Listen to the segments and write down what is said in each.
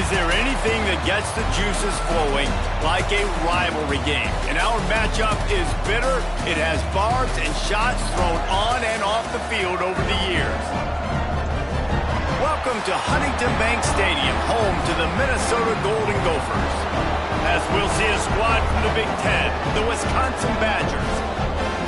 Is there anything that gets the juices flowing like a rivalry game? And our matchup is bitter. It has barbs and shots thrown on and off the field over the years. Welcome to Huntington Bank Stadium, home to the Minnesota Golden Gophers. As we'll see a squad from the Big Ten, the Wisconsin Badgers,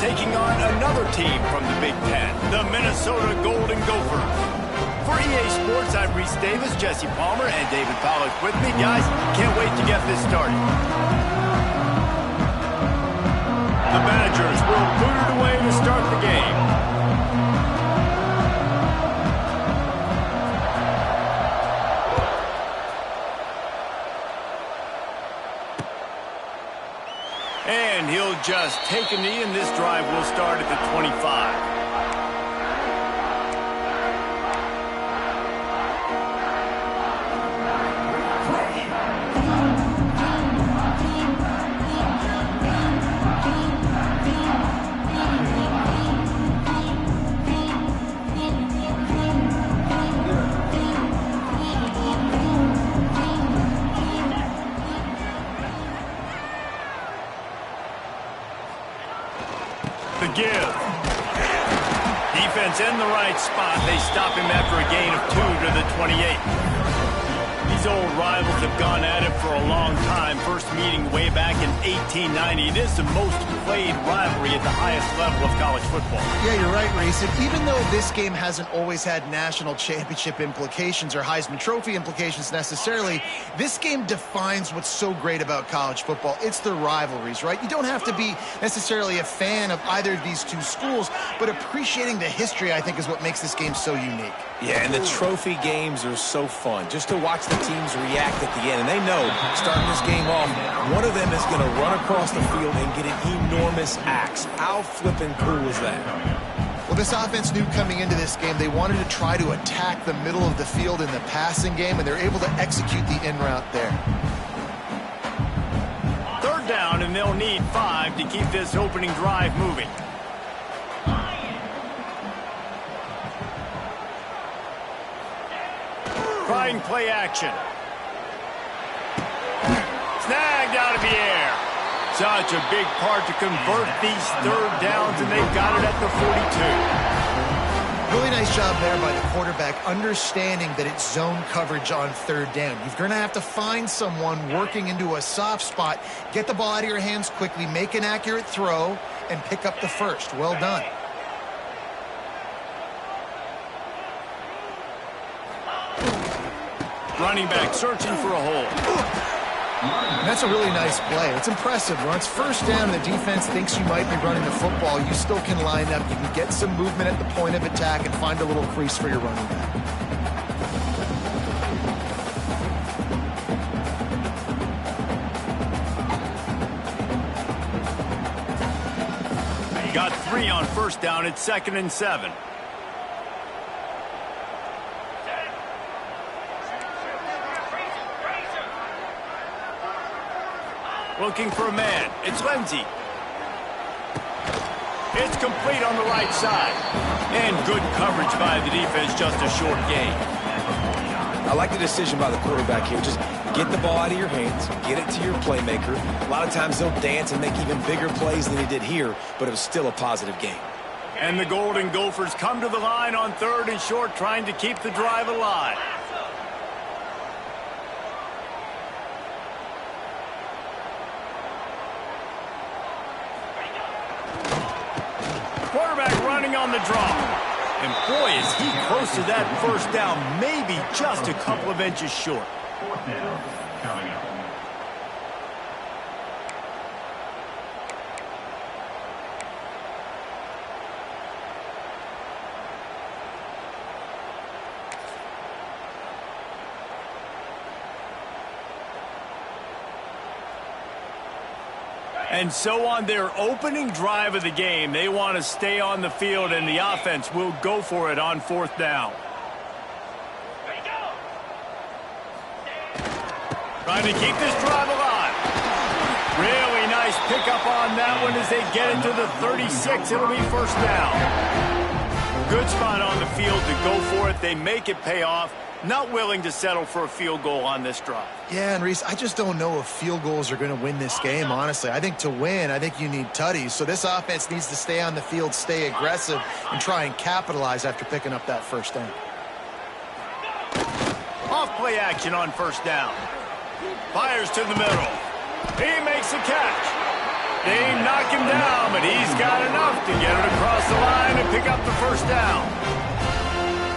taking on another team from the Big Ten, the Minnesota Golden Gophers. For EA Sports, I'm Reese Davis, Jesse Palmer, and David Pollack with me. Guys, can't wait to get this started. The Badgers will boot it away to start the game. And he'll just take a knee, and this drive will start at the 25. The give. Defense in the right spot. They stop him after a gain of 2 to the 28. These old rivals have gone at it for a long time. First meeting way back in 1890. It is the most played rivalry at the highest level of college football. Yeah, you're right, Reese. And even though this game hasn't always had national championship implications or Heisman Trophy implications necessarily, this game defines what's so great about college football. It's the rivalries, right? You don't have to be necessarily a fan of either of these two schools, but appreciating the history, I think, is what makes this game so unique. Yeah, and the trophy games are so fun. Just to watch the teams react at the end. And they know, starting this game off, one of them is going to run across the field and get an enormous axe. How flippin' cool is that? Well, this offense knew coming into this game they wanted to try to attack the middle of the field in the passing game, and they're able to execute the in route there. Third down, and they'll need 5 to keep this opening drive moving. Trying play action. Snagged out of the air. Such a big part to convert these third downs, and they've got it at the 42. Really nice job there by the quarterback, understanding that it's zone coverage on third down. You're going to have to find someone working into a soft spot, get the ball out of your hands quickly, make an accurate throw, and pick up the first. Well done. Running back searching for a hole. That's a really nice play. It's impressive. When it's first down and the defense thinks you might be running the football, you still can line up. You can get some movement at the point of attack and find a little crease for your running back. Got 3 on first down. It's 2nd and 7. Looking for a man. It's Lindsey. It's complete on the right side. And good coverage by the defense, just a short gain. I like the decision by the quarterback here. Just get the ball out of your hands, get it to your playmaker. A lot of times they'll dance and make even bigger plays than he did here, but it was still a positive game. And the Golden Gophers come to the line on 3rd and short, trying to keep the drive alive. Quarterback running on the draw. And boy, is he close to that first down, maybe just a couple of inches short. 4th down, coming up. And so on their opening drive of the game, they want to stay on the field, and the offense will go for it on 4th down. Trying to keep this drive alive. Really nice pickup on that one as they get into the 36. It'll be first down. Good spot on the field to go for it. They make it pay off. Not willing to settle for a field goal on this drive. Yeah, and Reese, I just don't know if field goals are going to win this game, honestly. I think to win, I think you need tutties. So this offense needs to stay on the field, stay aggressive, and try and capitalize after picking up that first down. Off-play action on first down. Fires to the middle. He makes a catch. They knock him down, but he's got enough to get it across the line and pick up the first down.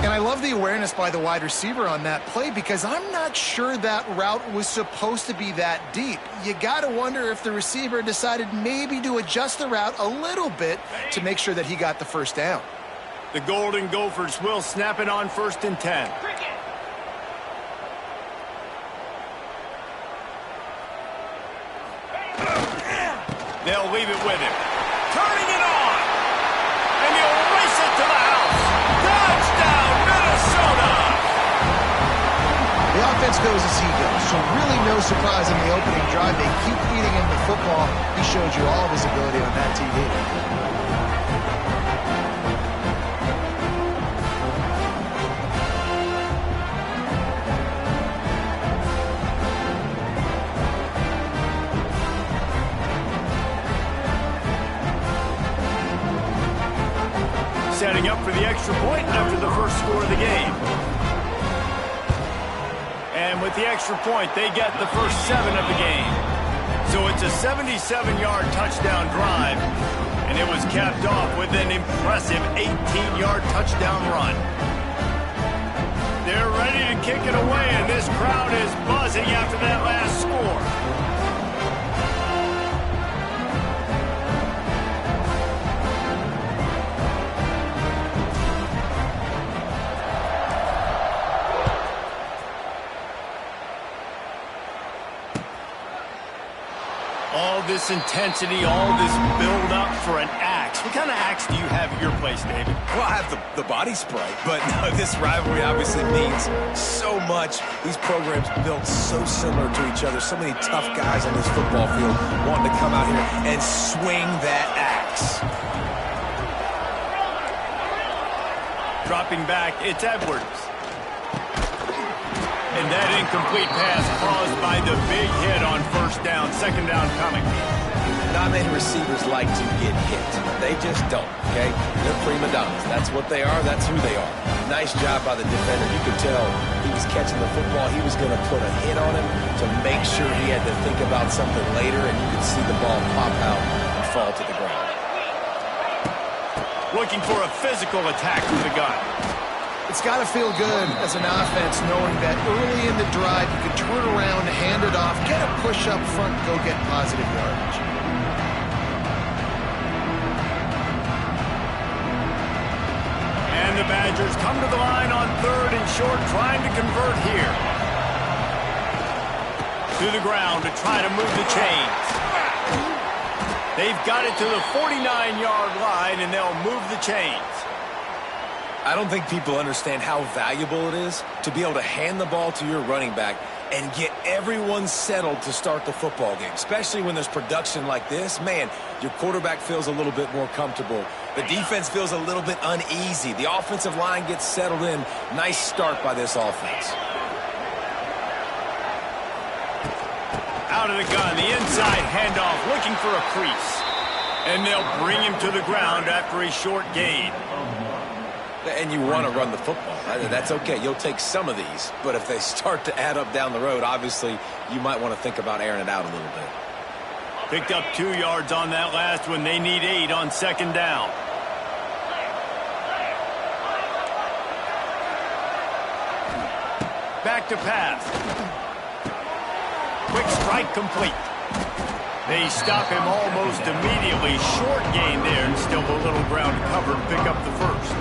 And I love the awareness by the wide receiver on that play because I'm not sure that route was supposed to be that deep. You got to wonder if the receiver decided maybe to adjust the route a little bit to make sure that he got the first down. The Golden Gophers will snap it on 1st and 10. They'll leave it with him. Turning it on. And he'll race it to the house. Touchdown, Minnesota! The offense goes as he goes, so really no surprise in the opening drive. They keep feeding him the football. He showed you all of his ability on that TV. Setting up for the extra point after the first score of the game. And with the extra point, they get the first 7 of the game. So it's a 77-yard touchdown drive, and it was capped off with an impressive 18-yard touchdown run. They're ready to kick it away, and this crowd is buzzing after that last score. All this intensity, all this build-up for an axe. What kind of axe do you have at your place, David? Well, I have the body spray, but no, this rivalry obviously means so much. These programs built so similar to each other. So many tough guys on this football field wanting to come out here and swing that axe. Dropping back, it's Edwards. And that incomplete pass caused by the big hit on first down. Second down coming. Not many receivers like to get hit. They just don't, okay? They're prima donnas. That's what they are. That's who they are. Nice job by the defender. You could tell he was catching the football. He was going to put a hit on him to make sure he had to think about something later, and you could see the ball pop out and fall to the ground. Looking for a physical attack from the gun. It's got to feel good as an offense knowing that early in the drive you can turn around, hand it off, get a push up front, go get positive yardage. And the Badgers come to the line on 3rd and short, trying to convert here. To the ground to try to move the chains. They've got it to the 49-yard line, and they'll move the chains. I don't think people understand how valuable it is to be able to hand the ball to your running back and get everyone settled to start the football game, especially when there's production like this. Man, your quarterback feels a little bit more comfortable. The defense feels a little bit uneasy. The offensive line gets settled in. Nice start by this offense. Out of the gun, the inside handoff, looking for a crease. And they'll bring him to the ground after a short gain. And you want to run the football. That's okay. You'll take some of these. But if they start to add up down the road, obviously, you might want to think about airing it out a little bit. Picked up 2 yards on that last one. They need 8 on second down. Back to pass. Quick strike complete. They stop him almost immediately. Short gain there, and still a little ground to cover to pick up the first.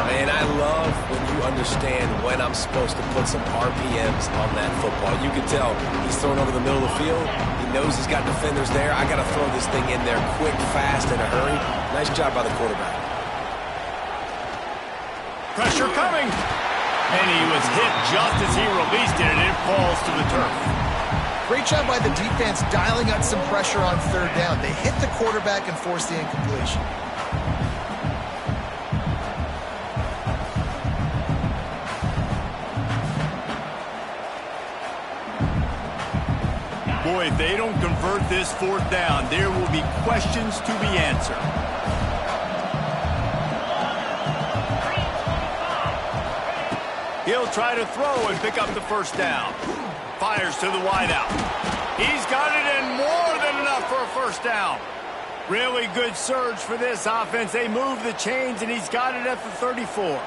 And I love when you understand when I'm supposed to put some RPMs on that football. You can tell he's thrown over the middle of the field. He knows he's got defenders there. I got to throw this thing in there quick, fast, in a hurry. Nice job by the quarterback. Pressure coming. And he was hit just as he released it, and it falls to the turf. Great job by the defense dialing out some pressure on 3rd down. They hit the quarterback and forced the incompletion. Boy, if they don't convert this fourth down, there will be questions to be answered. He'll try to throw and pick up the first down. Fires to the wideout. He's got it in more than enough for a first down. Really good surge for this offense. They move the chains, and he's got it at the 34.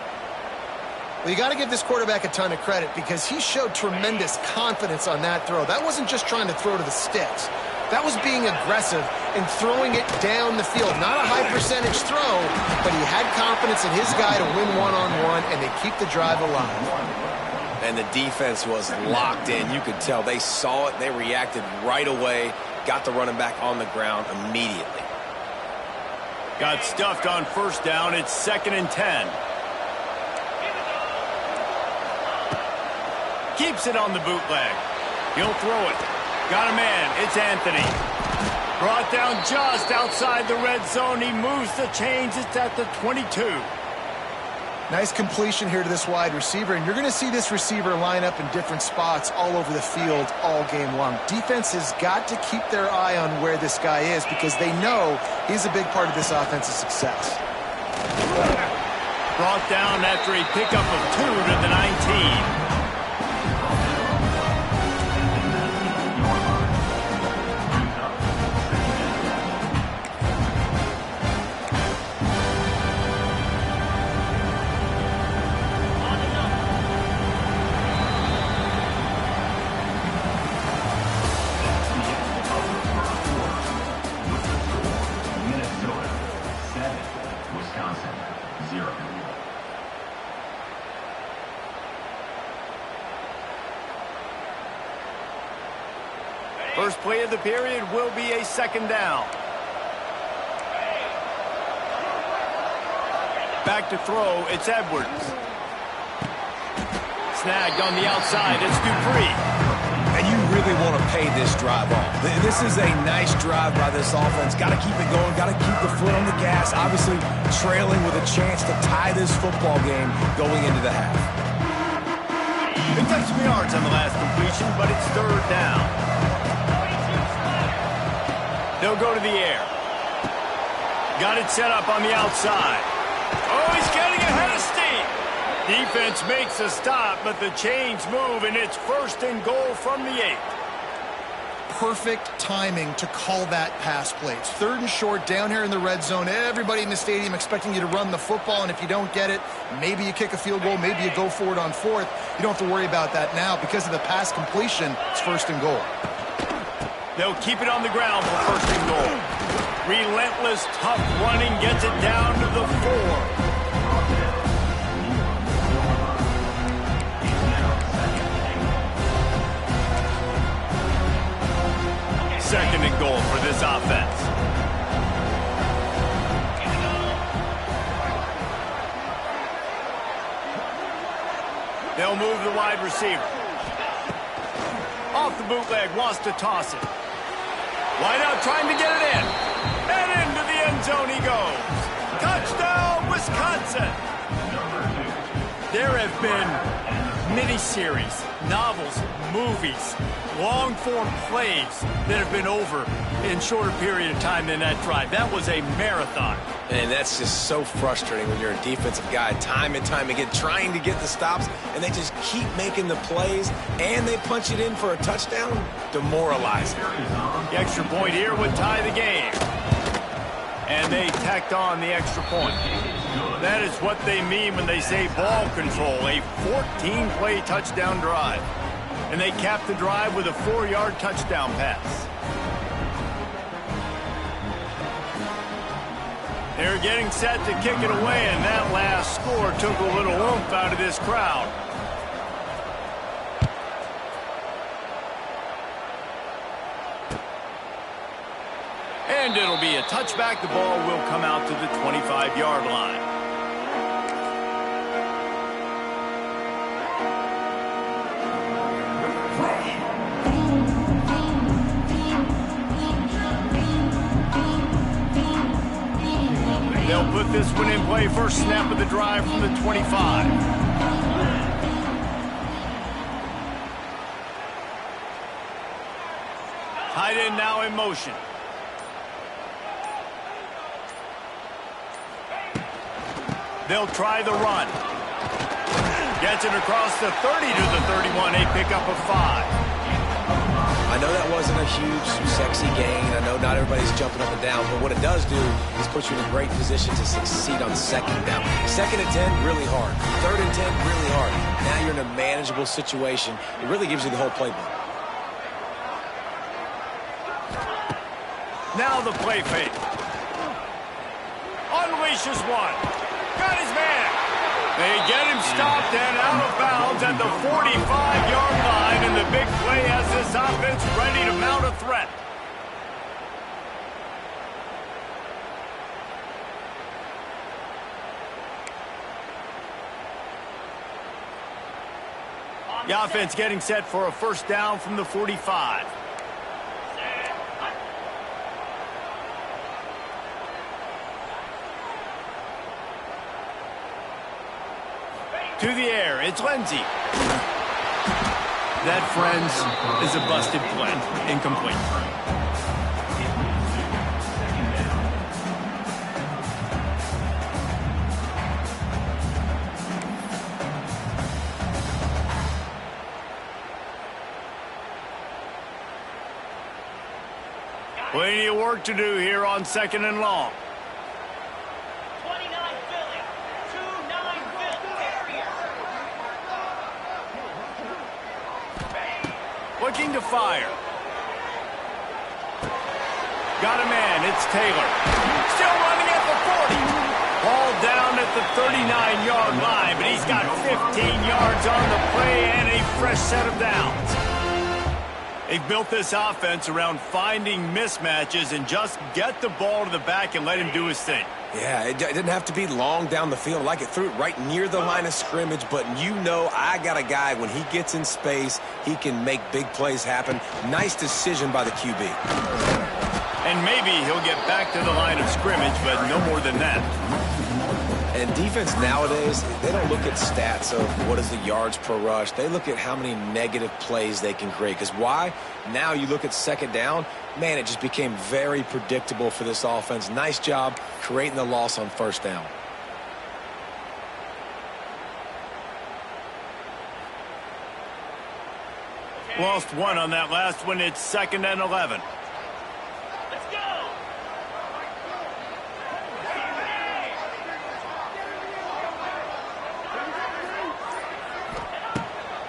Well, you got to give this quarterback a ton of credit because he showed tremendous confidence on that throw. That wasn't just trying to throw to the sticks. That was being aggressive and throwing it down the field. Not a high percentage throw, but he had confidence in his guy to win one-on-one, and they keep the drive alive. And the defense was locked in. You could tell they saw it. They reacted right away. Got the running back on the ground immediately. Got stuffed on first down. It's 2nd and 10. Keeps it on the bootleg. He'll throw it. Got a man. It's Anthony. Brought down just outside the red zone. He moves the chains. It's at the 22. Nice completion here to this wide receiver, and you're going to see this receiver line up in different spots all over the field all game long. Defense has got to keep their eye on where this guy is because they know he's a big part of this offense's success. Brought down after a pickup of 2 to the 19. First play of the period will be a 2nd down. Back to throw, it's Edwards. Snagged on the outside, it's Dupree. And you really want to pay this drive off. This is a nice drive by this offense. Got to keep it going, got to keep the foot on the gas. Obviously trailing with a chance to tie this football game going into the half. They took some yards on the last completion, but it's 3rd down. They'll go to the air. Got it set up on the outside. Oh, he's getting ahead of steam. Defense makes a stop, but the chains move, and it's 1st and goal from the 8. Perfect timing to call that pass play. It's 3rd and short down here in the red zone. Everybody in the stadium expecting you to run the football, and if you don't get it, maybe you kick a field goal, maybe you go for it on 4th. You don't have to worry about that now. Because of the pass completion, it's 1st and goal. They'll keep it on the ground for 1st and goal. Relentless, tough running gets it down to the 4. 2nd and goal for this offense. They'll move the wide receiver. Off the bootleg, wants to toss it. Wide out, trying to get it in. And into the end zone he goes. Touchdown, Wisconsin! There have been miniseries, novels, movies, long-form plays that have been over in shorter period of time than that drive. That was a marathon. And that's just so frustrating when you're a defensive guy, time and time again, trying to get the stops, and they just keep making the plays, and they punch it in for a touchdown. Demoralizing. The extra point here would tie the game. And they tacked on the extra point. That is what they mean when they say ball control, a 14-play touchdown drive. And they capped the drive with a 4-yard touchdown pass. They're getting set to kick it away, and that last score took a little oomph out of this crowd. And it'll be a touchback. The ball will come out to the 25-yard line. They'll put this one in play. First snap of the drive from the 25. Tight end now in motion. They'll try the run. Gets it across the 30 to the 31, a pickup of 5. I know that wasn't a huge, sexy gain. I know not everybody's jumping up and down, but what it does do is put you in a great position to succeed on second down. Second and 10, really hard. Third and 10, really hard. Now you're in a manageable situation. It really gives you the whole playbook. Now the play fake. Unleashes one. Got his man. They get him stopped and out of bounds at the 45-yard line, and the big play has this offense ready to mount a threat. The offense getting set for a first down from the 45. To the air, it's Lindsey. That, friends, is a busted play. Incomplete. Plenty of work to do here on second and long. Looking to fire. Got a man. It's Taylor. Still running at the 40. Ball down at the 39-yard line, but he's got 15 yards on the play and a fresh set of downs. They've built this offense around finding mismatches and just get the ball to the back and let him do his thing. Yeah, it didn't have to be long down the field. Like it threw it right near the line of scrimmage, but you know I got a guy, when he gets in space, he can make big plays happen. Nice decision by the QB. And maybe he'll get back to the line of scrimmage, but no more than that. And defense nowadays, they don't look at stats of what is the yards per rush. They look at how many negative plays they can create. Because why? Now you look at second down, man, it just became very predictable for this offense. Nice job creating the loss on first down. Lost one on that last one. It's second and 11.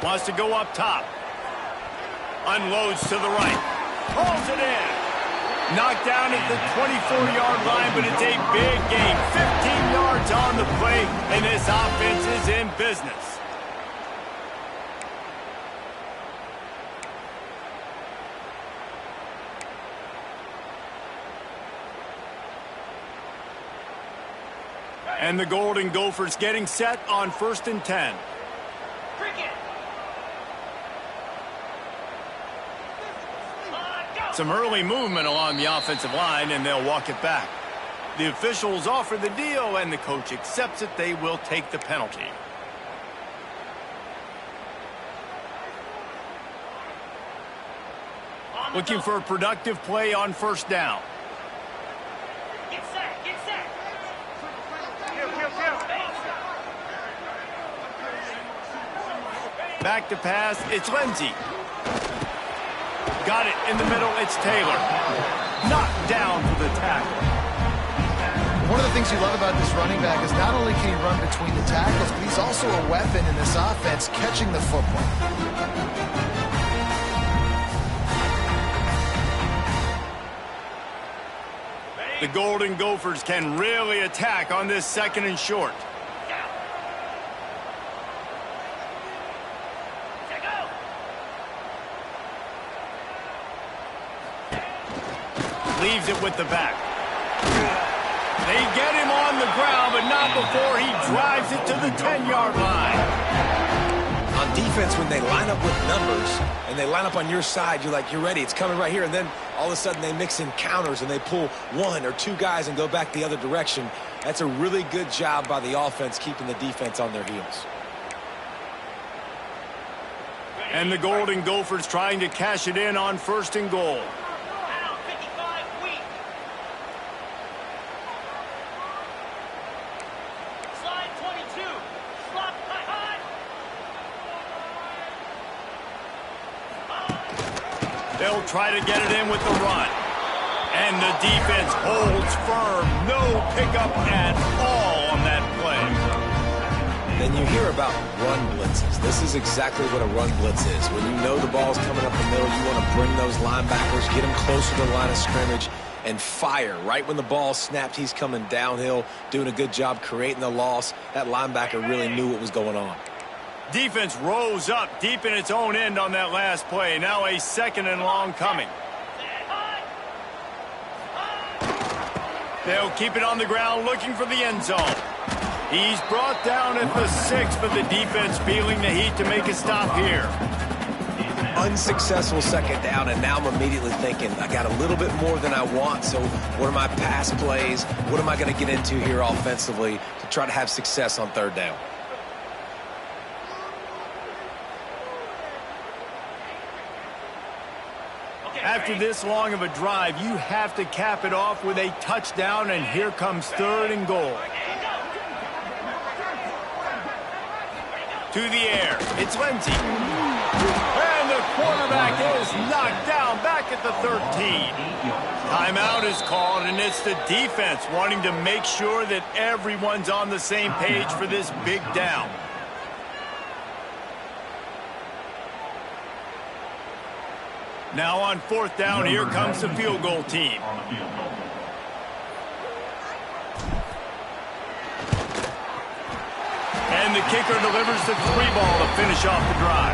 Wants to go up top. Unloads to the right. Pulls it in. Knocked down at the 24-yard line, but it's a big gain. 15 yards on the play, and this offense is in business. And the Golden Gophers getting set on first and 10. Some early movement along the offensive line, and they'll walk it back. The officials offer the deal, and the coach accepts it. They will take the penalty. Looking for a productive play on first down. Get set, get set. Back to pass, it's Lindsey. Got it in the middle, it's Taylor. Knocked down for the tackle. One of the things you love about this running back is not only can he run between the tackles, but he's also a weapon in this offense catching the football. The Golden Gophers can really attack on this second and short. Leaves it with the back. They get him on the ground, but not before he drives it to the 10-yard line. On defense, when they line up with numbers and they line up on your side, you're like, you're ready, it's coming right here. And then all of a sudden they mix in counters and they pull one or two guys and go back the other direction. That's a really good job by the offense keeping the defense on their heels. And the Golden Gophers trying to cash it in on first and goal. They'll try to get it in with the run. And the defense holds firm. No pickup at all on that play. Then you hear about run blitzes. This is exactly what a run blitz is. When you know the ball's coming up the middle, you want to bring those linebackers, get them closer to the line of scrimmage, and fire. Right when the ball snapped, he's coming downhill, doing a good job creating the loss. That linebacker really knew what was going on. Defense rose up deep in its own end on that last play. Now a 2nd and long coming. They'll keep it on the ground looking for the end zone. He's brought down at the 6, but the defense feeling the heat to make a stop here. Unsuccessful 2nd down, and now I'm immediately thinking, I got a little bit more than I want, so what are my pass plays? What am I going to get into here offensively to try to have success on 3rd down? After this long of a drive, you have to cap it off with a touchdown, and here comes 3rd and goal. To the air, it's Lindsey. And the quarterback is knocked down back at the 13. Timeout is called, and it's the defense wanting to make sure that everyone's on the same page for this big down. Now on 4th down, here comes the field goal team. And the kicker delivers the 3 ball to finish off the drive.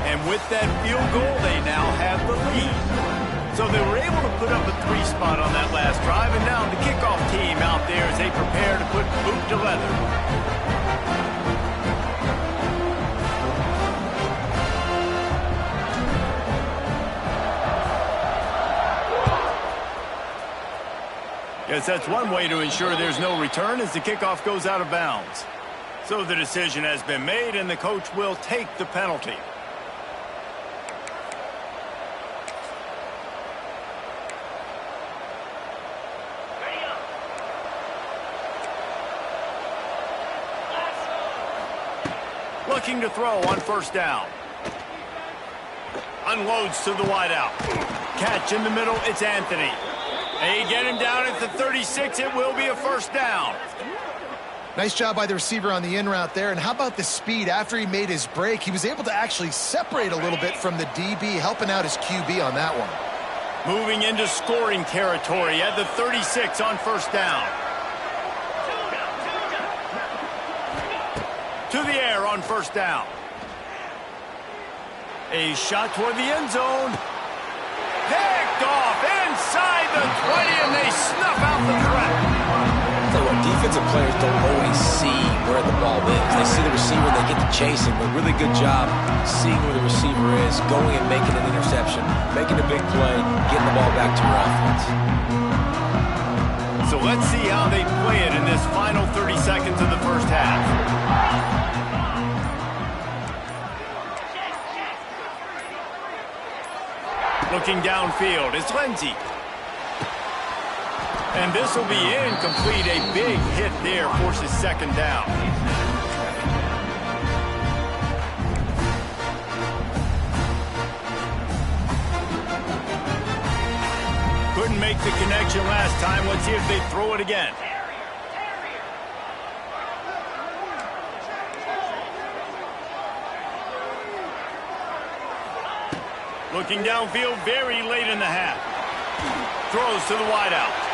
And with that field goal, they now have the lead. So they were able to put up a 3 spot on that last drive, and now the kickoff team out there as they prepare to put boot to leather. Yes, that's one way to ensure there's no return as the kickoff goes out of bounds. So the decision has been made, and the coach will take the penalty. Looking to throw on 1st down. Unloads to the wideout. Catch in the middle, it's Anthony. They get him down at the 36. It will be a 1st down. Nice job by the receiver on the in route there. And how about the speed? After he made his break, he was able to actually separate a little bit from the DB, helping out his QB on that one. Moving into scoring territory at the 36 on 1st down. To the air on 1st down. A shot toward the end zone. Picked off inside the 20, and they snuff out the threat. Tell you what, defensive players don't always see where the ball is. They see the receiver, they get to chase him, but really good job seeing where the receiver is, going and making an interception, making a big play, getting the ball back to your offense. So let's see how they play it in this final 30 seconds of the 1st half. Looking downfield, it's Lindsey. And this will be incomplete. A big hit there forces 2nd down. Couldn't make the connection last time. Let's see if they throw it again. Looking downfield very late in the half. Throws to the wideout.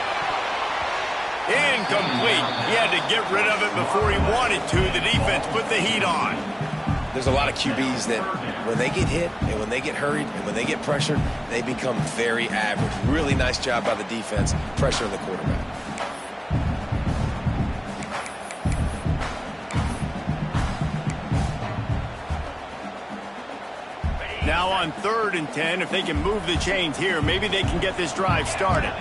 Incomplete. He had to get rid of it before he wanted to. The defense put the heat on. There's a lot of QBs that when they get hit and when they get hurried and when they get pressured, they become very average. Really nice job by the defense, pressuring the quarterback. Now on 3rd and 10, if they can move the chains here, maybe they can get this drive started.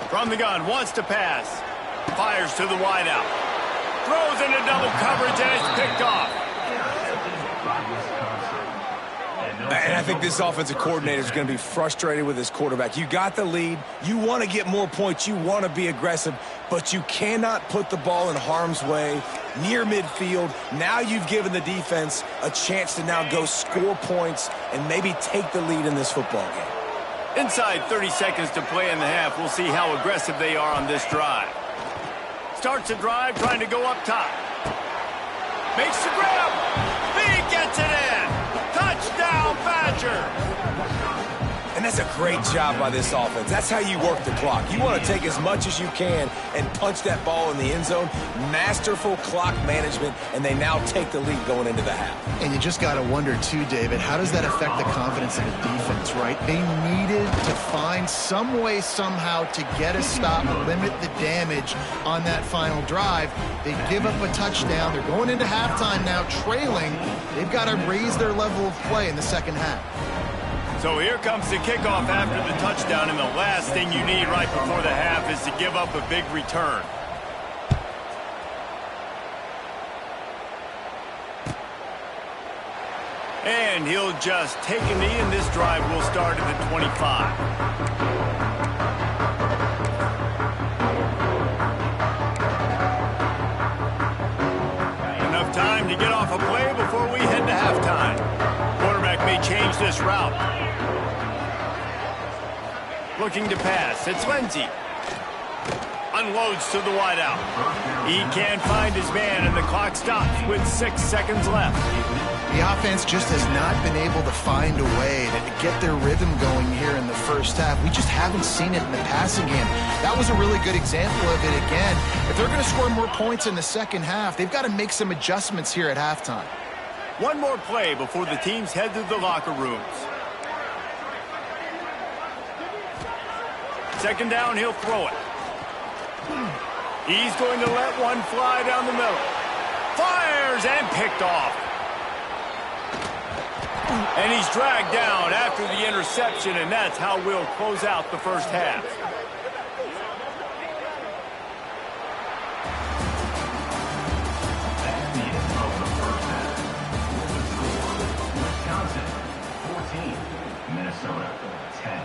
From the gun, wants to pass. Fires to the wideout. Throws into double coverage, and it's picked off. And I think this offensive coordinator is going to be frustrated with his quarterback. You got the lead. You want to get more points. You want to be aggressive, but you cannot put the ball in harm's way near midfield. Now you've given the defense a chance to now go score points and maybe take the lead in this football game. Inside 30 seconds to play in the half. We'll see how aggressive they are on this drive. Starts a drive trying to go up top. Makes the grab. He gets it in. Touchdown, Badger. And that's a great job by this offense. That's how you work the clock. You want to take as much as you can and punch that ball in the end zone. Masterful clock management, and they now take the lead going into the half. And you just got to wonder, too, David, how does that affect the confidence of the defense, right? They needed to find some way, somehow, to get a stop, limit the damage on that final drive. They give up a touchdown. They're going into halftime now, trailing. They've got to raise their level of play in the second half. So here comes the kickoff after the touchdown, and the last thing you need right before the half is to give up a big return. And he'll just take a knee, and this drive will start at the 25. Enough time to get off a play before we head to halftime. Quarterback may change this route. Looking to pass. It's Lindsey. Unloads to the wideout. He can't find his man, and the clock stops with 6 seconds left. The offense just has not been able to find a way to get their rhythm going here in the first half. We just haven't seen it in the passing game. That was a really good example of it again. If they're going to score more points in the second half, they've got to make some adjustments here at halftime. One more play before the teams head to the locker rooms. Second down, he'll throw it. He's going to let one fly down the middle. Fires and picked off. And he's dragged down after the interception, and that's how we'll close out the first half. That's the end of the first half. Wisconsin 14, Minnesota 10.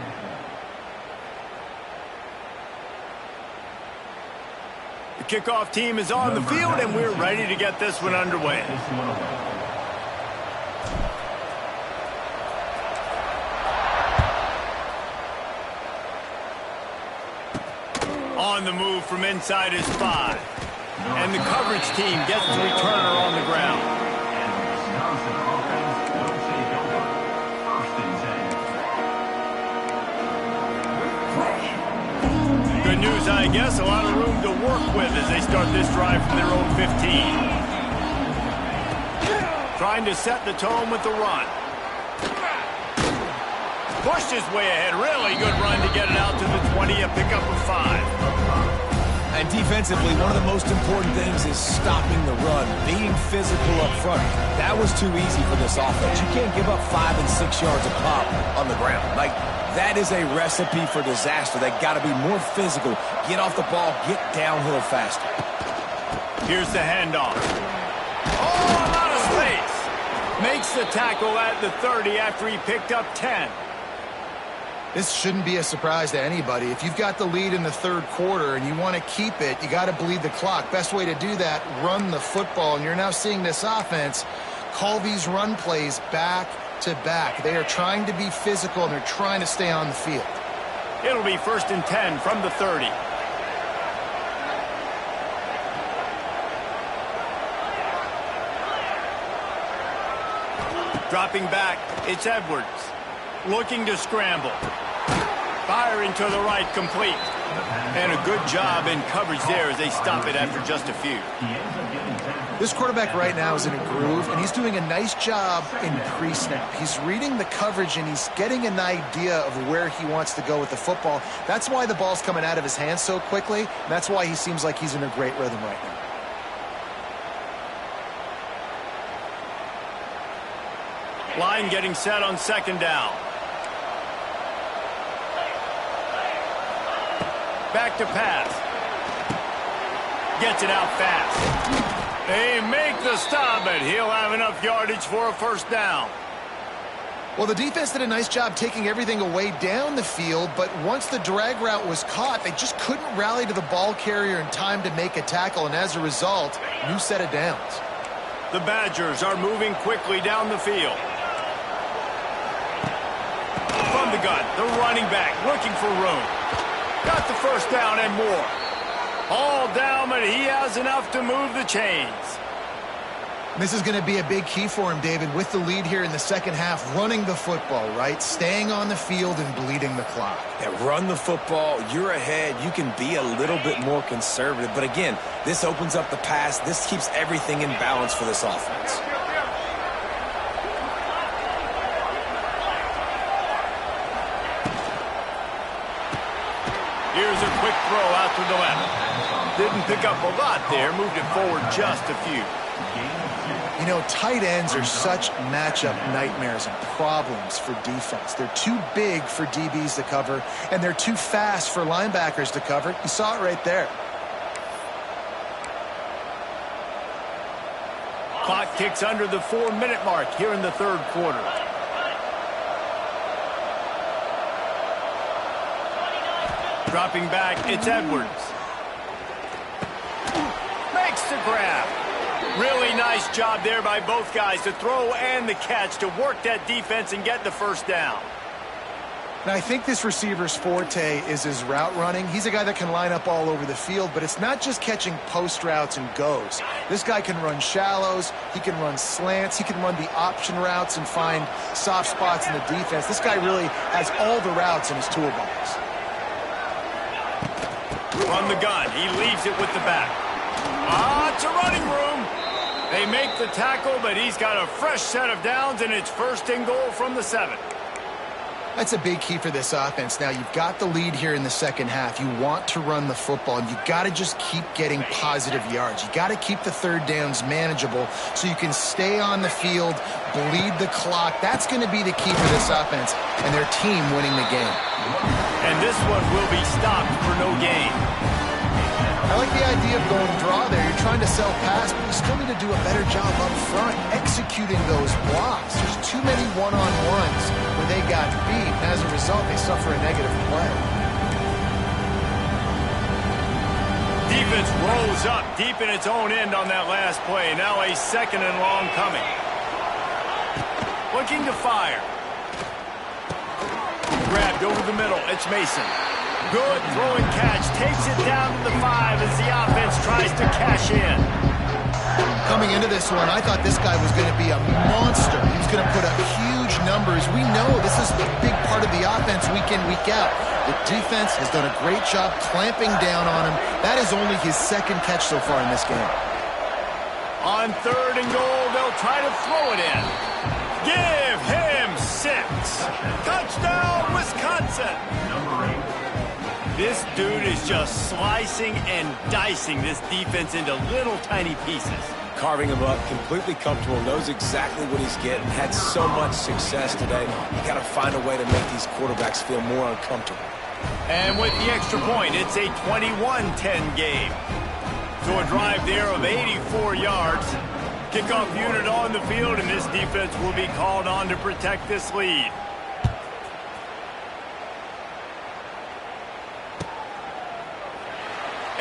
The kickoff team is on the field, and we're ready to get this one underway. On the move from inside his 5. And the coverage team gets the returner on the ground. And the Wisconsin offense will take over. First and 10. Good news, I guess. A lot of room to work with as they start this drive from their own 15. Trying to set the tone with the run. Pushed his way ahead. Really good run to get it out to the 20, a pickup of 5. And defensively, one of the most important things is stopping the run, being physical up front. That was too easy for this offense. You can't give up 5 and 6 yards a pop on the ground. Like, that is a recipe for disaster. They got to be more physical, get off the ball, get downhill faster. Here's the handoff. Oh, a lot of space. Makes the tackle at the 30 after he picked up 10. This shouldn't be a surprise to anybody. If you've got the lead in the third quarter and you want to keep it, you got to bleed the clock. Best way to do that, run the football. And you're now seeing this offense call these run plays back to back. They are trying to be physical, and they're trying to stay on the field. It'll be first and 10 from the 30. Dropping back, it's Edwards. Looking to scramble. Firing to the right, complete. And a good job in coverage there as they stop it after just a few. This quarterback right now is in a groove, and he's doing a nice job in pre-snap. He's reading the coverage, and he's getting an idea of where he wants to go with the football. That's why the ball's coming out of his hands so quickly, and that's why he seems like he's in a great rhythm right now. Line getting set on second down. Back to pass. Gets it out fast. They make the stop, but he'll have enough yardage for a first down. Well, the defense did a nice job taking everything away down the field, but once the drag route was caught, they just couldn't rally to the ball carrier in time to make a tackle, and as a result, new set of downs. The Badgers are moving quickly down the field. From the gun, the running back looking for room. Got the first down and more. All down, but he has enough to move the chains. This is going to be a big key for him, David, with the lead here in the second half, running the football, right? Staying on the field and bleeding the clock. Yeah, run the football. You're ahead. You can be a little bit more conservative. But again, this opens up the pass. This keeps everything in balance for this offense. Here's a quick throw out to the left. Didn't pick up a lot there. Moved it forward just a few. You know, tight ends are such matchup nightmares and problems for defense. They're too big for DBs to cover, and they're too fast for linebackers to cover. You saw it right there. Clock ticks under the 4-minute mark here in the third quarter. Dropping back, it's Edwards. Makes the grab. Really nice job there by both guys, the throw and the catch, to work that defense and get the first down. Now, I think this receiver's forte is his route running. He's a guy that can line up all over the field, but it's not just catching post routes and goes. This guy can run shallows, he can run slants, he can run the option routes and find soft spots in the defense. This guy really has all the routes in his toolbox. From the gun, he leaves it with the back. It's a running room. They make the tackle, but he's got a fresh set of downs, and it's first and goal from the 7. That's a big key for this offense. Now, you've got the lead here in the second half. You want to run the football, and you've got to just keep getting positive yards. You got to keep the third downs manageable so you can stay on the field, bleed the clock. That's going to be the key for this offense and their team winning the game. And this one will be stopped for no gain. I like the idea of going draw there. You're trying to sell pass, but you still need to do a better job up front executing those blocks. There's too many one-on-ones where they got beat. As a result, they suffer a negative play. Defense rolls up deep in its own end on that last play. Now a second and long coming. Looking to fire. Grabbed over the middle. It's Mason. Good throwing catch. Takes it down to the 5 as the offense tries to cash in. Coming into this one, I thought this guy was going to be a monster. He was going to put up huge numbers. We know this is a big part of the offense week in, week out. The defense has done a great job clamping down on him. That is only his second catch so far in this game. On third and goal, they'll try to throw it in. Give him 6. Touchdown, Wisconsin. This dude is just slicing and dicing this defense into little tiny pieces. Carving him up, completely comfortable, knows exactly what he's getting, had so much success today. You got to find a way to make these quarterbacks feel more uncomfortable. And with the extra point, it's a 21-10 game. So a drive there of 84 yards. Kickoff unit on the field, and this defense will be called on to protect this lead.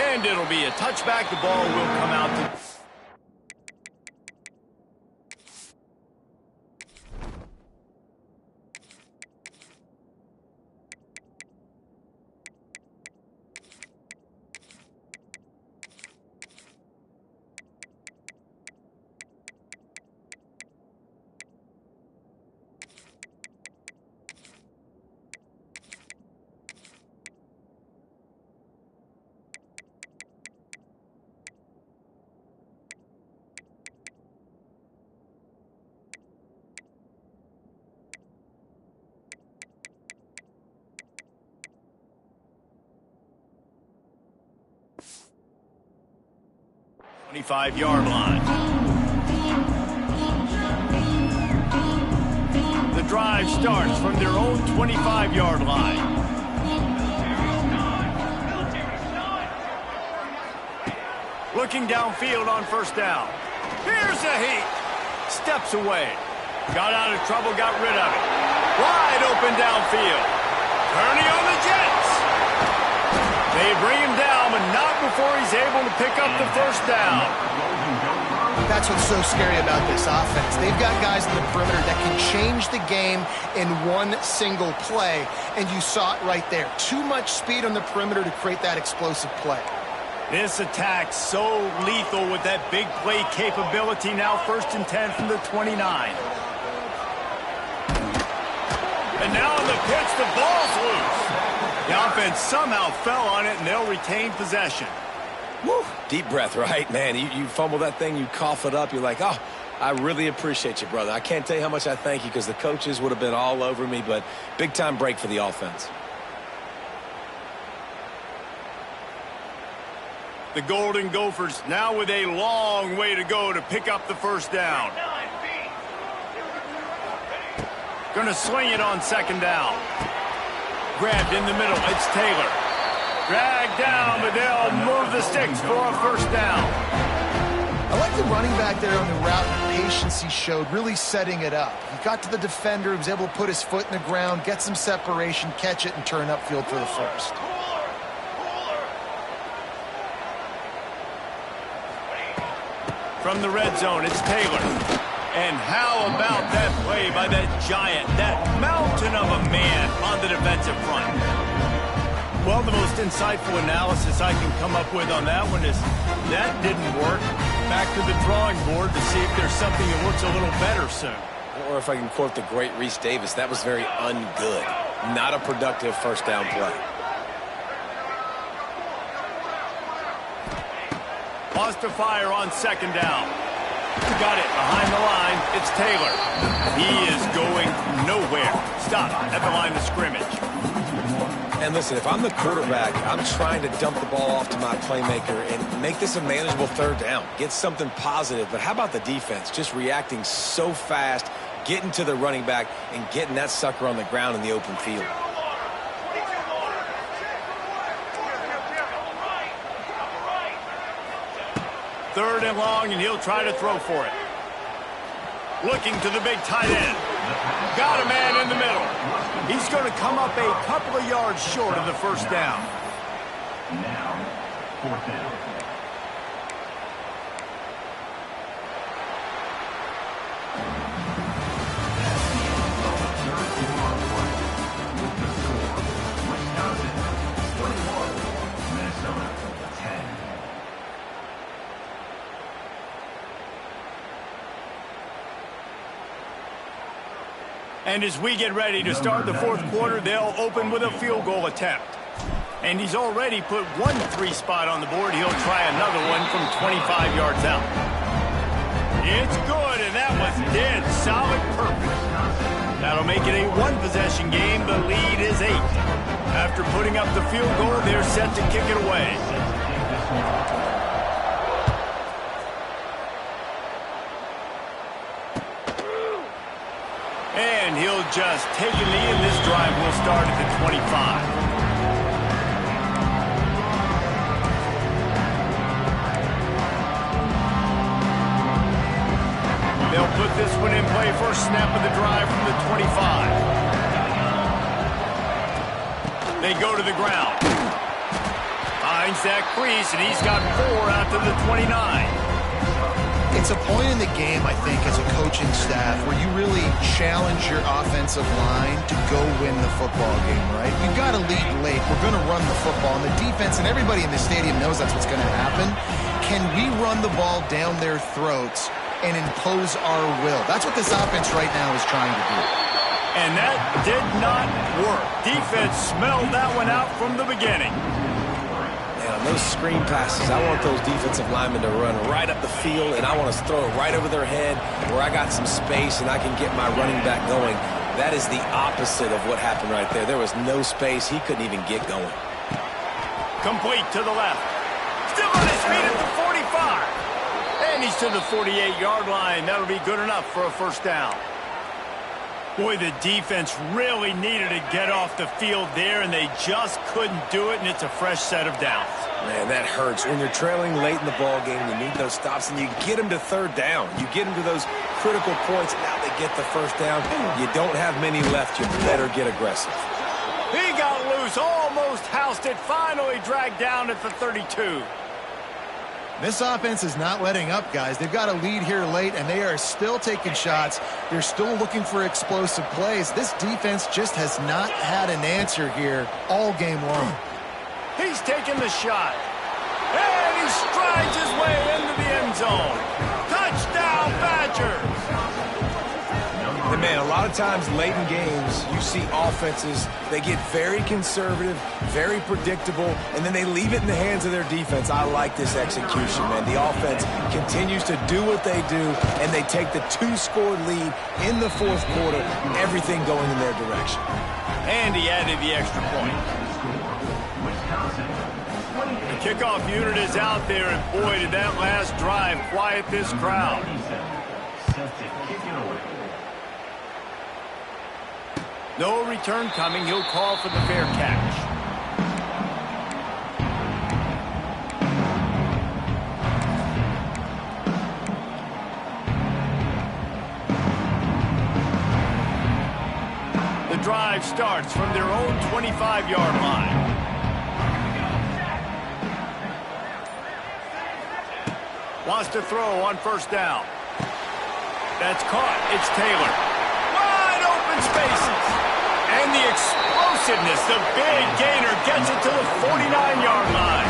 And it'll be a touchback. The ball will come out to... ...25-yard line. The drive starts from their own 25-yard line. Looking downfield on first down. Here's a heat. Steps away. Got out of trouble, got rid of it. Wide open downfield. Kearney on the Jets. They bring him down, but not before he's able to pick up the first down. That's what's so scary about this offense. They've got guys in the perimeter that can change the game in one single play, and you saw it right there. Too much speed on the perimeter to create that explosive play. This attack so lethal with that big play capability. Now 1st and 10 from the 29. And now on the pitch, the ball's loose. The offense somehow fell on it, and they'll retain possession. Woo. Deep breath, right? Man, you fumble that thing, you cough it up, you're like, oh, I really appreciate you, brother. I can't tell you how much I thank you because the coaches would have been all over me, but big-time break for the offense. The Golden Gophers now with a long way to go to pick up the first down. Going to sling it on 2nd down. Grabbed in the middle. It's Taylor. Dragged down, but they'll move the sticks for a first down. I like the running back there on the route and the patience he showed, really setting it up. He got to the defender, he was able to put his foot in the ground, get some separation, catch it, and turn upfield for the first. From the red zone, it's Taylor. And how about that play by that giant, that mountain of a man on the defensive front? Well, the most insightful analysis I can come up with on that one is that didn't work. Back to the drawing board to see if there's something that looks a little better soon. Or if I can quote the great Reese Davis, that was very ungood. Not a productive first down play. Lost to fire on 2nd down. Got it behind the line. It's Taylor. He is going nowhere. Stop at the line of scrimmage. And listen, if I'm the quarterback, I'm trying to dump the ball off to my playmaker and make this a manageable 3rd down. Get something positive. But how about the defense? Just reacting so fast, getting to the running back, and getting that sucker on the ground in the open field. Third and long, and he'll try to throw for it. Looking to the big tight end. Got a man in the middle. He's going to come up a couple of yards short of the first down. Now, 4th down. And as we get ready to start the 4th quarter, they'll open with a field goal attempt. And he's already put 1 3 spot on the board. He'll try another one from 25 yards out. It's good, and that was dead solid purpose. That'll make it a 1-possession game. The lead is 8. After putting up the field goal, they're set to kick it away. And he'll just take a knee, and this drive will start at the 25. They'll put this one in play. First snap of the drive from the 25. They go to the ground. Finds that crease, and he's got 4 out to the 29. It's a point in the game, I think, as a coaching staff where you really challenge your offensive line to go win the football game, right? You've got to lead late. We're going to run the football. And the defense and everybody in the stadium knows that's what's going to happen. Can we run the ball down their throats and impose our will? That's what this offense right now is trying to do. And that did not work. Defense smelled that one out from the beginning. On those screen passes, I want those defensive linemen to run right up the field, and I want to throw it right over their head where I got some space and I can get my running back going. That is the opposite of what happened right there. There was no space. He couldn't even get going. Complete to the left. Still on his feet at the 45. And he's to the 48-yard line. That'll be good enough for a first down. Boy, the defense really needed to get off the field there, and they just couldn't do it, and it's a fresh set of downs. Man, that hurts. When you're trailing late in the ball game, you need those stops, and you get them to third down. You get them to those critical points. Now they get the first down. You don't have many left. You better get aggressive. He got loose, almost housed it, finally dragged down at the 32. This offense is not letting up, guys. They've got a lead here late, and they are still taking shots. They're still looking for explosive plays. This defense just has not had an answer here all game long. He's taking the shot. And he strides his way into the end zone. Touchdown, Badgers! And man, a lot of times late in games, you see offenses, they get very conservative, very predictable, and then they leave it in the hands of their defense. I like this execution, man. The offense continues to do what they do, and they take the 2-score lead in the fourth quarter, everything going in their direction. And he added the extra point. The kickoff unit is out there, and boy, did that last drive quiet this crowd. No return coming. He'll call for the fair catch. The drive starts from their own 25-yard line. Wants to throw on first down. That's caught. It's Taylor. Wide open spaces. And the explosiveness, the big gainer gets it to the 49-yard line.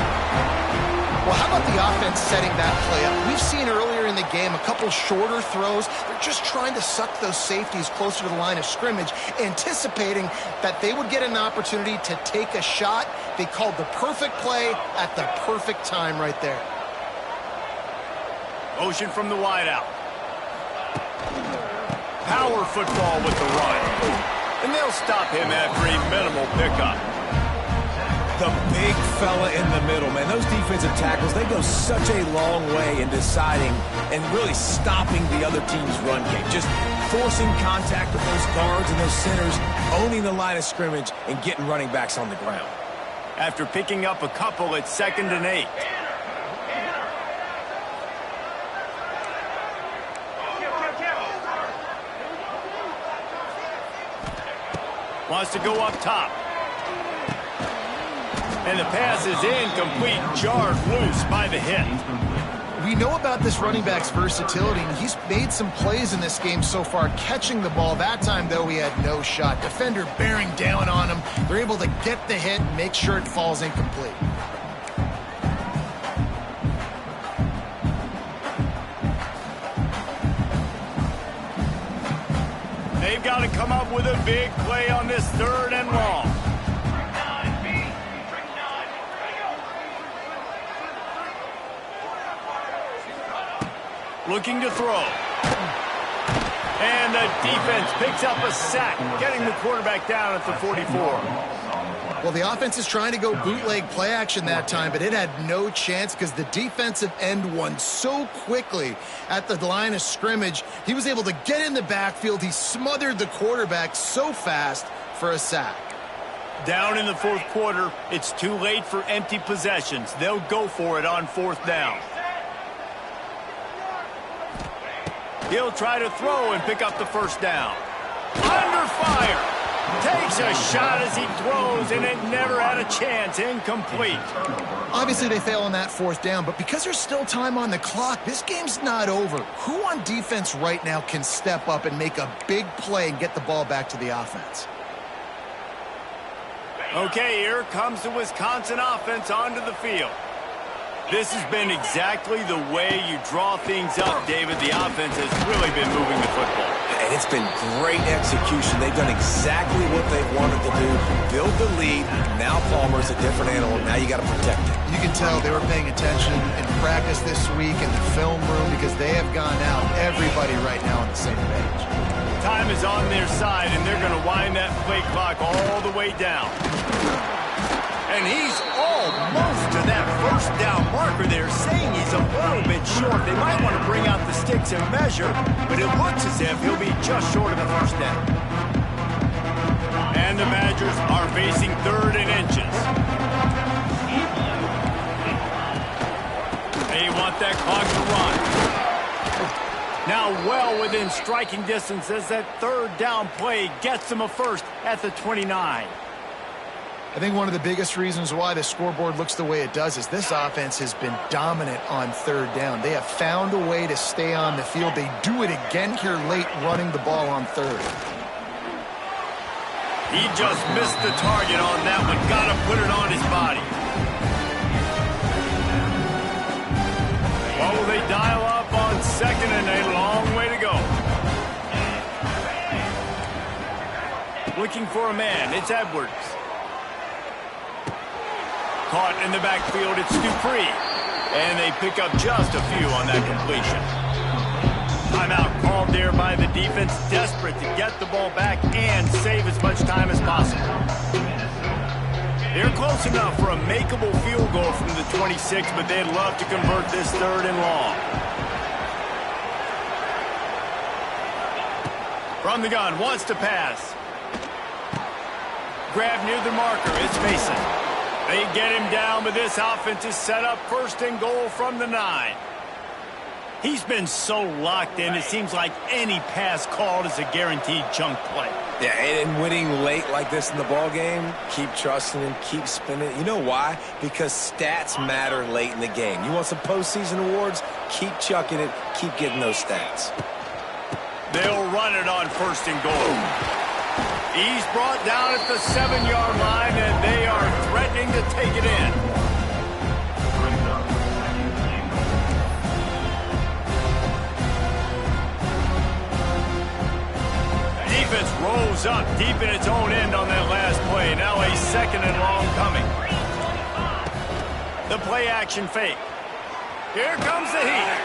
Well, how about the offense setting that play up? We've seen earlier in the game a couple shorter throws. They're just trying to suck those safeties closer to the line of scrimmage, anticipating that they would get an opportunity to take a shot. They called the perfect play at the perfect time right there. Motion from the wideout. Power football with the run. And they'll stop him after a minimal pickup. The big fella in the middle, man. Those defensive tackles, they go such a long way in deciding and really stopping the other team's run game. Just forcing contact with those guards and those centers, owning the line of scrimmage, and getting running backs on the ground. After picking up a couple, it's 2nd and 8. Wants to go up top. And the pass is incomplete, jarred loose by the hit. We know about this running back's versatility, and he's made some plays in this game so far, catching the ball. That time, though, he had no shot. Defender bearing down on him. They're able to get the hit and make sure it falls incomplete. They've got to come up with a big play on this 3rd and long. Looking to throw. And the defense picks up a sack, getting the quarterback down at the 44. Well, the offense is trying to go bootleg play action that time, but it had no chance because the defensive end won so quickly at the line of scrimmage. He was able to get in the backfield. He smothered the quarterback so fast for a sack. Down in the fourth quarter, it's too late for empty possessions. They'll go for it on 4th down. He'll try to throw and pick up the first down. Under fire. Takes a shot as he throws, and it never had a chance. Incomplete. Obviously, they fail on that 4th down, but because there's still time on the clock, this game's not over. Who on defense right now can step up and make a big play and get the ball back to the offense? Okay, here comes the Wisconsin offense onto the field. This has been exactly the way you draw things up, David. The offense has really been moving the football. And it's been great execution. They've done exactly what they wanted to do. Build the lead. Now Palmer's a different animal. Now you got to protect it. You can tell they were paying attention in practice this week in the film room because they have gone out, everybody right now on the same page. Time is on their side, and they're going to wind that play clock all the way down. And he's almost to that first down marker there, saying he's a little bit short. They might want to bring out the sticks and measure, but it looks as if he'll be just short of the first down. And the Badgers are facing 3rd and inches. They want that clock to run. Now well within striking distance as that 3rd down play gets them a first at the 29. I think one of the biggest reasons why the scoreboard looks the way it does is this offense has been dominant on 3rd down. They have found a way to stay on the field. They do it again here late, running the ball on 3rd. He just missed the target on that one. Got to put it on his body. Well, will they dial up on 2nd and a long way to go? Looking for a man. It's Edwards. Caught in the backfield, it's Dupree. And they pick up just a few on that completion. Timeout called there by the defense, desperate to get the ball back and save as much time as possible. They're close enough for a makeable field goal from the 26, but they'd love to convert this 3rd and long. From the gun, wants to pass. Grab near the marker, it's Mason. They get him down, but this offense is set up 1st and goal from the 9. He's been so locked in, it seems like any pass called is a guaranteed chunk play. Yeah, and winning late like this in the ball game, keep trusting him, keep spinning. You know why? Because stats matter late in the game. You want some postseason awards? Keep chucking it, keep getting those stats. They'll run it on 1st and goal. He's brought down at the 7-yard line, and they are threatening to take it in. Defense rolls up deep in its own end on that last play. Now a 2nd and long coming. The play action fake. Here comes the heat.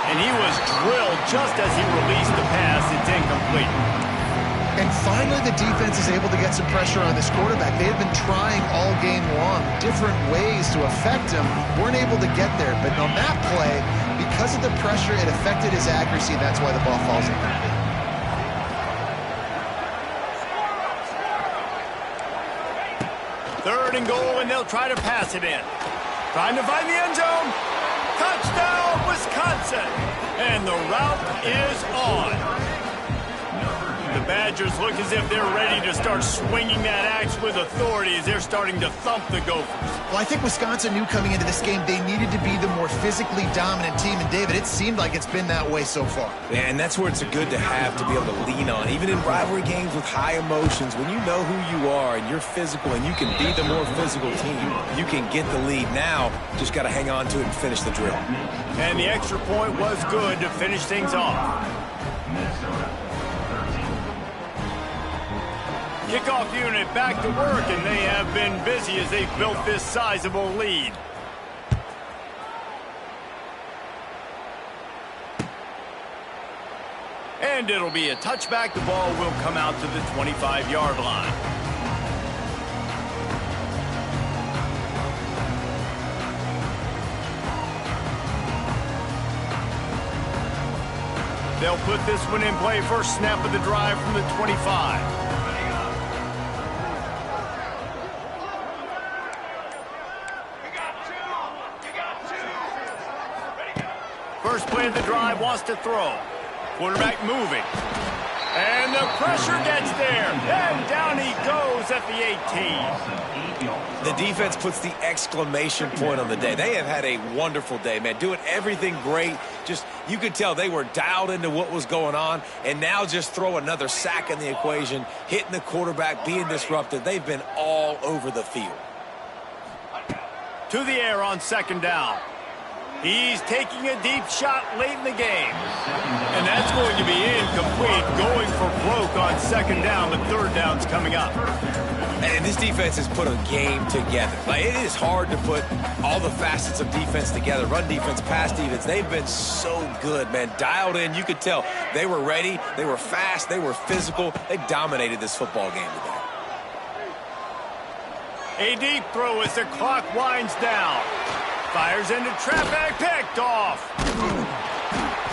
And he was drilled just as he released the pass. It's incomplete. And finally, the defense is able to get some pressure on this quarterback. They have been trying all game long different ways to affect him. Weren't able to get there. But on that play, because of the pressure, it affected his accuracy. That's why the ball falls incomplete. Third and goal, and they'll try to pass it in. Trying to find the end zone. Touchdown, Wisconsin. And the route is on. The Badgers look as if they're ready to start swinging that axe with authority as they're starting to thump the Gophers. Well, I think Wisconsin knew coming into this game they needed to be the more physically dominant team. And, David, it seemed like it's been that way so far. Yeah, and that's where it's good to have to be able to lean on. Even in rivalry games with high emotions, when you know who you are and you're physical and you can be the more physical team, you can get the lead. Now, just got to hang on to it and finish the drill. And the extra point was good to finish things off. Kickoff unit back to work, and they have been busy as they've built this sizable lead. And it'll be a touchback. The ball will come out to the 25-yard line. They'll put this one in play. First snap of the drive from the 25. First play of the drive, wants to throw. Quarterback moving. And the pressure gets there. And down he goes at the 18. The defense puts the exclamation point on the day. They have had a wonderful day, man. Doing everything great. Just, you could tell they were dialed into what was going on. And now just throw another sack in the equation. Hitting the quarterback, being disruptive. They've been all over the field. To the air on 2nd down. He's taking a deep shot late in the game. And that's going to be incomplete. Going for broke on 2nd down, but 3rd down's coming up. And this defense has put a game together. Like, it is hard to put all the facets of defense together. Run defense, pass defense. They've been so good, man. Dialed in. You could tell they were ready. They were fast. They were physical. They dominated this football game today. A deep throw as the clock winds down. Fires into traffic, picked off.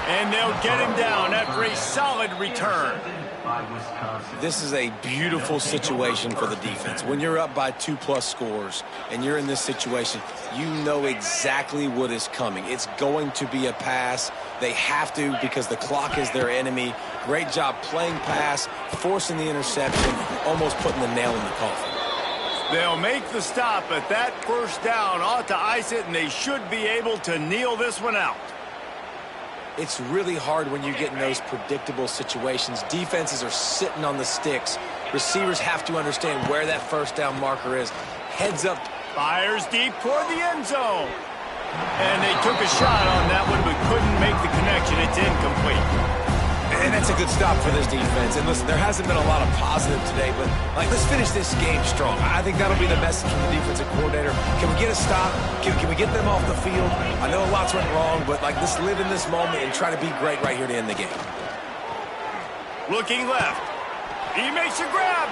And they'll get him down after a solid return. by Wisconsin. This is a beautiful situation for the defense. When you're up by 2+ scores and you're in this situation, you know exactly what is coming. It's going to be a pass. They have to because the clock is their enemy. Great job playing pass, forcing the interception, almost putting the nail in the coffin. They'll make the stop, but that first down ought to ice it, and they should be able to kneel this one out. It's really hard when you get in those predictable situations. Defenses are sitting on the sticks. Receivers have to understand where that first down marker is. Heads up. Fires deep toward the end zone. And they took a shot on that one, but couldn't make the connection. It's incomplete. And that's a good stop for this defense. And listen, there hasn't been a lot of positive today, but let's finish this game strong. I think that'll be the message from the defensive coordinator. Can we get a stop? Can we get them off the field? I know lots went wrong, but let's live in this moment and try to be great right here to end the game. Looking left. He makes a grab.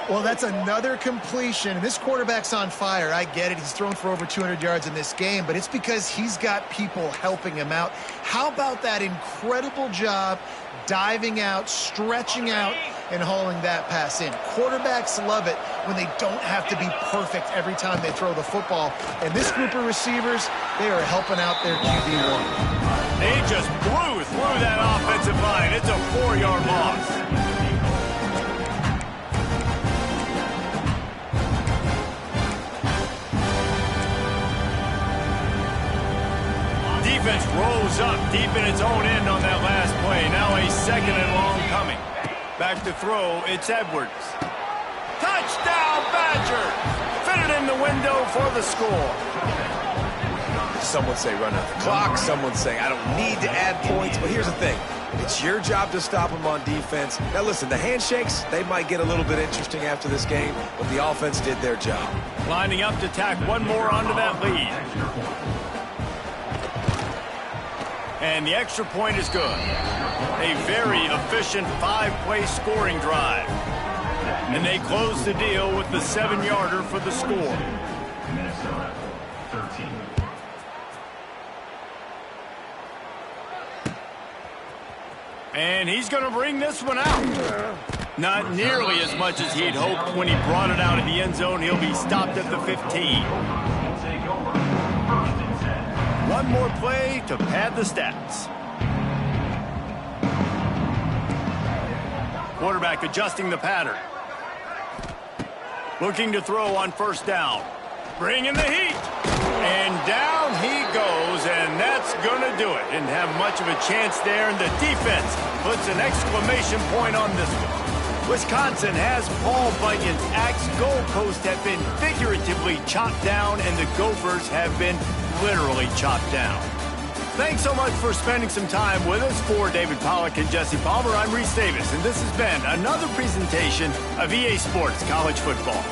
Well, that's another completion. This quarterback's on fire. I get it. He's thrown for over 200 yards in this game, but it's because he's got people helping him out. How about that incredible job diving out, stretching out, and hauling that pass in? Quarterbacks love it when they don't have to be perfect every time they throw the football. And this group of receivers, they are helping out their QB1. They just blew through that offensive line. It's a 4-yard loss. Defense rolls up deep in its own end on that last play. Now a 2nd and long coming. Back to throw, it's Edwards. Touchdown, Badger! Fit it in the window for the score. Some would say run out the clock. Some would say I don't need to add points. But here's the thing. It's your job to stop them on defense. Now, listen, the handshakes, they might get a little bit interesting after this game, but the offense did their job. Lining up to tack one more onto that lead. And the extra point is good. A very efficient 5-play scoring drive. And they close the deal with the 7-yarder for the score. Minnesota 13. And he's going to bring this one out. Not nearly as much as he'd hoped when he brought it out of the end zone. He'll be stopped at the 15. Will take over. 1st and 10. One more play to pad the stats. Quarterback adjusting the pattern. Looking to throw on 1st down. Bringing the heat. And down he goes, and that's going to do it. Didn't have much of a chance there, and the defense puts an exclamation point on this one. Wisconsin has Paul Bunyan's axe goalposts have been figuratively chopped down, and the Gophers have been literally chopped down. Thanks so much for spending some time with us. For David Pollack and Jesse Palmer, I'm Reese Davis, and this has been another presentation of EA Sports College Football.